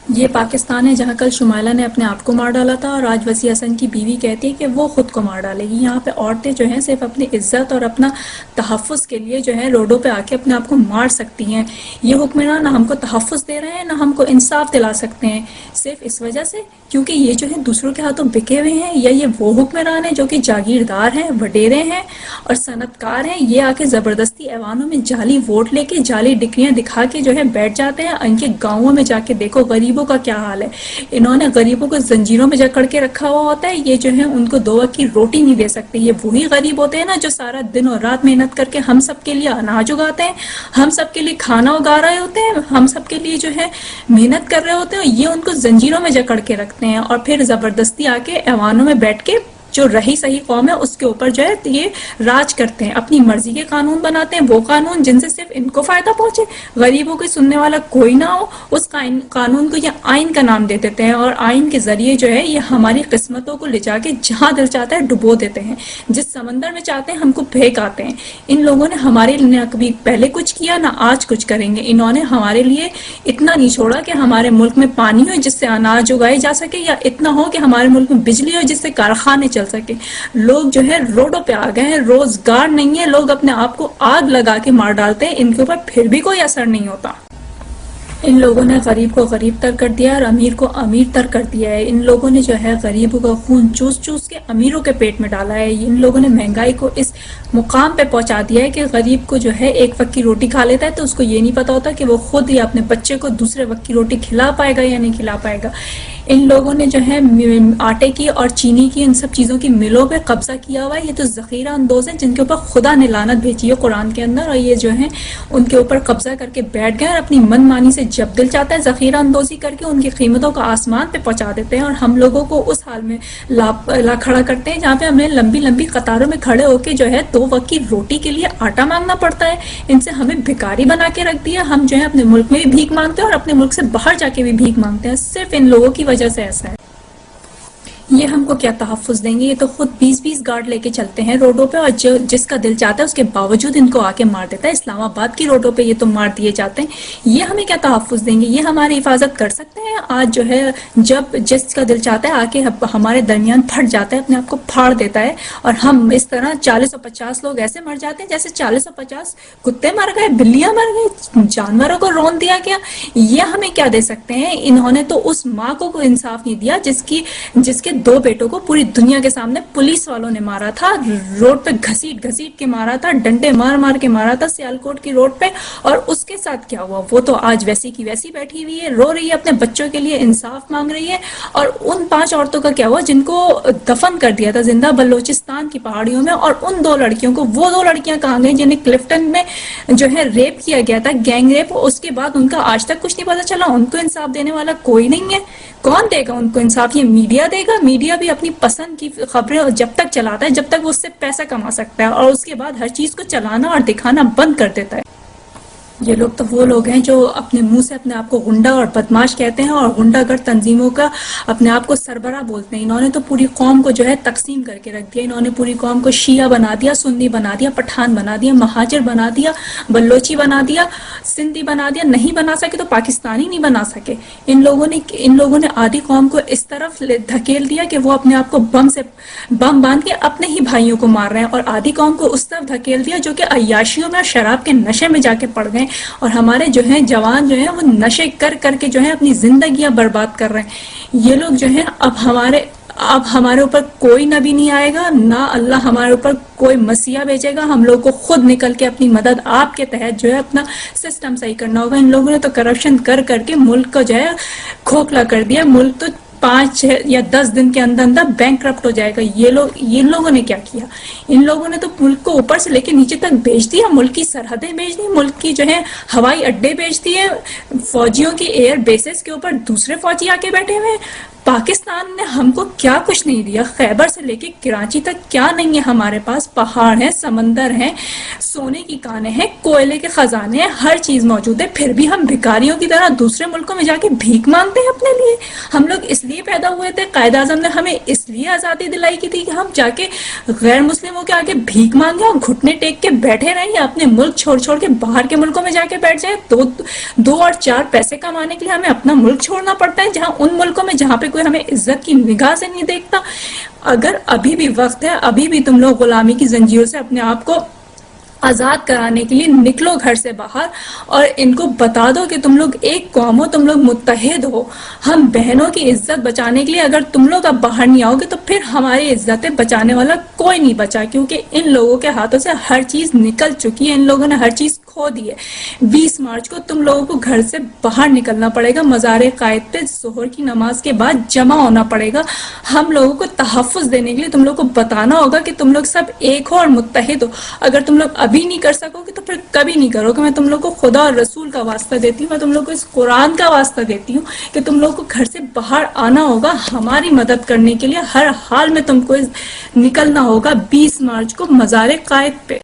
یہ پاکستان ہے جہاں کل شمائلہ نے اپنے آپ کو مار ڈالا تھا اور آج وسیع حسن کی بیوی کہتی ہے کہ وہ خود کو مار ڈالے گی۔ یہاں پہ عورتیں جو ہیں صرف اپنی عزت اور اپنا تحفظ کے لیے جو ہے روڈوں پہ آ کے اپنے آپ کو مار سکتی ہیں۔ یہ حکمران نہ ہم کو تحفظ دے رہے ہیں نہ ہم کو انصاف دلا سکتے ہیں، صرف اس وجہ سے کیونکہ یہ جو ہے دوسروں کے ہاتھوں بکے ہوئے ہیں، یا یہ وہ حکمران ہیں جو کہ جاگیردار ہیں، وڈیرے ہیں اور صنعت کار ہیں۔ یہ آ کے زبردستی ایوانوں میں جعلی ووٹ لے کے جعلی ڈگریاں دکھا کے جو ہے بیٹھ جاتے ہیں۔ ان کے گاؤں میں جا کے دیکھو غریبوں کا کیا حال ہے، انہوں نے غریبوں کو زنجیروں میں جکڑ کے رکھا ہوا ہوتا ہے۔ یہ جو ہے ان کو 2 وقت کی روٹی نہیں دے سکتے۔ یہ وہی غریب ہوتے ہیں نا جو سارا دن اور رات محنت کر کے ہم سب کے لیے اناج اگاتے ہیں، ہم سب کے لیے کھانا اگا رہے ہوتے ہیں، ہم سب کے لیے جو ہے محنت کر رہے ہوتے ہیں، یہ ان کو زنجیروں میں جکڑ کے رکھتے ہیں اور پھر زبردستی آ کے ایوانوں میں بیٹھ کے جو رہی صحیح قوم ہے اس کے اوپر جو ہے یہ راج کرتے ہیں، اپنی مرضی کے قانون بناتے ہیں، وہ قانون جن سے صرف ان کو فائدہ پہنچے، غریبوں کی سننے والا کوئی نہ ہو۔ اس قانون کو یہ آئین کا نام دے دیتے ہیں اور آئین کے ذریعے جو ہے یہ ہماری قسمتوں کو لے جا کے جہاں دل چاہتا ہے ڈبو دیتے ہیں، جس سمندر میں چاہتے ہیں ہم کو پھینک آتے ہیں۔ ان لوگوں نے ہمارے لیے نہ کبھی پہلے کچھ کیا نہ آج کچھ کریں گے۔ انہوں نے ہمارے لیے اتنا نہیں چھوڑا کہ ہمارے ملک میں پانی ہو جس سے اناج اگائے جا سکے، یا اتنا ہو کہ ہمارے ملک میں بجلی ہو جس سے کارخانے چل سکے۔ لوگ جو ہے روڈوں پہ آ گئے ہیں، روزگار نہیں ہے، لوگ اپنے آپ کو آگ لگا کے مار ڈالتے ہیں، ان کے اوپر پھر بھی کوئی اثر نہیں ہوتا۔ ان لوگوں نے غریب کو غریب تر کر دیا اور امیر کو امیر تر کر دیا ہے۔ ان لوگوں نے جو ہے غریبوں کا خون چوس چوس کے امیروں کے پیٹ میں ڈالا ہے۔ ان لوگوں نے مہنگائی کو اس مقام پہ پہنچا دیا ہے کہ غریب کو جو ہے ایک وقت کی روٹی کھا لیتا ہے تو اس کو یہ نہیں پتا ہوتا کہ وہ خود یا اپنے بچے کو دوسرے وقت کی روٹی کھلا پائے گا یا نہیں کھلا پائے گا۔ ان لوگوں نے جو ہے آٹے کی اور چینی کی ان سب چیزوں کی ملوں پہ قبضہ کیا ہوا ہے۔ یہ تو ذخیرہ اندوز ہیں جن کے اوپر خدا نے لعنت بھیجی ہے قرآن کے اندر، اور یہ جو ہے ان کے اوپر قبضہ کر کے بیٹھ گئے اور اپنی من مانی سے جب دل چاہتا ہے ذخیرہ اندوزی کر کے ان کی قیمتوں کا آسمان پہ پہنچا دیتے ہیں، اور ہم لوگوں کو اس حال میں لا کھڑا کرتے ہیں جہاں پہ ہمیں لمبی لمبی قطاروں میں کھڑے ہو کے جو ہے 2 وقت کی روٹی کے لیے آٹا مانگنا پڑتا ہے۔ ان سے ہمیں بھکاری بنا کے رکھ دیا۔ ہم جو ہے اپنے ملک میں بھی بھیک مانگتے ہیں اور اپنے ملک سے باہر جا کے بھی بھیک مانگتے ہیں، صرف ان لوگوں کی وجہ سے ایسا ہے۔ یہ ہم کو کیا تحفظ دیں گے؟ یہ تو خود 20-20 گارڈ لے کے چلتے ہیں روڈوں پہ، اور جس کا دل چاہتا ہے اس کے باوجود ان کو آ کے مار دیتا ہے۔ اسلام آباد کی روڈوں پہ یہ تو مار دیے جاتے ہیں، یہ ہمیں کیا تحفظ دیں گے؟ یہ ہماری حفاظت کر سکتے ہیں؟ آج جو ہے جب جس کا دل چاہتا ہے آ کے ہمارے درمیان پھٹ جاتا ہے، اپنے آپ کو پھاڑ دیتا ہے، اور ہم اس طرح 40 اور 50 لوگ ایسے مر جاتے ہیں جیسے 40 اور 50 کتے مر گئے، بلیاں مر گئی، جانوروں کو رون دیا گیا۔ یہ ہمیں کیا دے سکتے ہیں؟ انہوں نے تو اس ماں کو کوئی انصاف نہیں دیا جس کے 2 بیٹوں کو پوری دنیا کے سامنے پولیس والوں نے مارا تھا، روڈ پہ گھسیٹ گھسیٹ کے مارا تھا، ڈنڈے مار مار کے مارا تھا سیالکوٹ کی روڈ پہ، اور اس کے ساتھ کیا ہوا؟ وہ تو آج ویسی کی ویسی بیٹھی ہوئی ہے، رو رہی ہے، اپنے بچوں کے لیے انصاف مانگ رہی ہے۔ اور ان 5 عورتوں کا کیا ہوا جن کو دفن کر دیا تھا زندہ بلوچستان کی پہاڑیوں میں؟ اور ان 2 لڑکیوں کو، وہ 2 لڑکیاں کہاں گئی جنہیں کلفٹن میں جو ہے ریپ کیا گیا تھا، گینگ ریپ؟ اس کے بعد ان کا آج تک کچھ نہیں پتا چلا، ان کو انصاف دینے والا کوئی نہیں ہے۔ کون دے گا ان کو انصاف؟ یہ میڈیا دے گا؟ میڈیا بھی اپنی پسند کی خبریں جب تک چلاتا ہے جب تک وہ اس سے پیسہ کما سکتا ہے، اور اس کے بعد ہر چیز کو چلانا اور دکھانا بند کر دیتا ہے۔ یہ لوگ تو وہ لوگ ہیں جو اپنے منہ سے اپنے آپ کو غنڈہ اور بدماش کہتے ہیں اور غنڈہ گر تنظیموں کا اپنے آپ کو سربراہ بولتے ہیں۔ انہوں نے تو پوری قوم کو جو ہے تقسیم کر کے رکھ دیا۔ انہوں نے پوری قوم کو شیعہ بنا دیا، سنی بنا دیا، پٹھان بنا دیا، مہاجر بنا دیا، بلوچی بنا دیا، سندھی بنا دیا۔ نہیں بنا سکے تو پاکستانی نہیں بنا سکے۔ ان لوگوں نے آدھی قوم کو اس طرف دھکیل دیا کہ وہ اپنے آپ کو بم باندھ کے اپنے ہی بھائیوں کو مار رہے ہیں، اور آدھی قوم کو اس طرف دھکیل دیا جو کہ عیاشیوں میں اور شراب کے نشے میں جا کے پڑ گئے، اور ہمارے جو ہیں جوان جو ہیں وہ نشے کر کر کے جو ہے اپنی زندگیاں برباد کر رہے ہیں۔ یہ لوگ جو ہیں اب ہمارے اوپر کوئی نبی نہیں آئے گا، نہ اللہ ہمارے اوپر کوئی مسیح بھیجے گا۔ ہم لوگ کو خود نکل کے اپنی مدد آپ کے تحت جو ہے اپنا سسٹم صحیح کرنا ہوگا۔ ان لوگوں نے تو کرپشن کر کر کے ملک کو جو ہے کھوکھلا کر دیا۔ ملک تو 5 یا 10 دن کے اندر بینک کرپٹ ہو جائے گا۔ ان لوگوں نے کیا کیا؟ ان لوگوں نے تو ملک کو اوپر سے لے کے نیچے تک بیچ دیا، ملک کی سرحدیں بیچ دی، ملک کی جو ہے ہوائی اڈے بیچ دیے، فوجیوں کی ایئر بیسز کے اوپر دوسرے فوجی آ کے بیٹھے ہوئے ہیں، پاکستان نے ہم کو کیا کچھ نہیں دیا، خیبر سے لے کے کراچی تک کیا نہیں ہے ہمارے پاس، پہاڑ ہیں، سمندر ہیں، سونے کی کانیں ہیں، کوئلے کے خزانے ہیں، ہر چیز موجود ہے، پھر بھی ہم بھکاریوں کی طرح دوسرے ملکوں میں جا کے بھیک مانگتے ہیں اپنے لیے۔ ہم لوگ اس لیے پیدا ہوئے تھے، قائد اعظم نے ہمیں اس لیے آزادی دلائی کی تھی کہ ہم جا کے غیر مسلموں کے آگے بھیک مانگے اور گھٹنے ٹیک کے بیٹھے رہیں، یا اپنے ملک چھوڑ چھوڑ کے باہر کے ملکوں میں جا کے بیٹھ جائیں؟ دو اور چار پیسے کمانے کے لیے ہمیں اپنا ملک چھوڑنا پڑتا ہے، جہاں ان ملکوں میں جہاں پہ کوئی ہمیں عزت کی نگاہ سے نہیں دیکھتا۔ اگر ابھی بھی وقت ہے، ابھی بھی تم لوگ غلامی کی زنجیروں سے اپنے آپ کو آزاد کرانے کے لیے نکلو گھر سے باہر، اور ان کو بتا دو کہ تم لوگ ایک قوم ہو، تم لوگ متحد ہو۔ ہم بہنوں کی عزت بچانے کے لیے اگر تم لوگ اب باہر نہیں آؤ گے تو پھر ہماری عزتیں بچانے والا کوئی نہیں بچا، کیونکہ ان لوگوں کے ہاتھوں سے ہر چیز نکل چکی ہے، ان لوگوں نے ہر چیز کھو دی ہے۔ 20 مارچ کو تم لوگوں کو گھر سے باہر نکلنا پڑے گا، مزار قائد پہ ظہر کی نماز کے بعد جمع ہونا پڑے گا۔ ہم لوگوں کو تحفظ دینے کے لیے تم لوگوں کو بتانا ہوگا کہ تم لوگ سب ایک ہو اور متحد ہو۔ اگر تم لوگ ابھی نہیں کر سکو گے تو پھر کبھی نہیں کرو گے۔ میں تم لوگ کو خدا اور رسول کا واسطہ دیتی ہوں، میں تم لوگ کو اس قرآن کا واسطہ دیتی ہوں کہ تم لوگ کو گھر سے باہر آنا ہوگا، ہماری مدد کرنے کے لیے ہر حال میں تم کو نکلنا ہوگا 20 مارچ کو مزار قائد پہ۔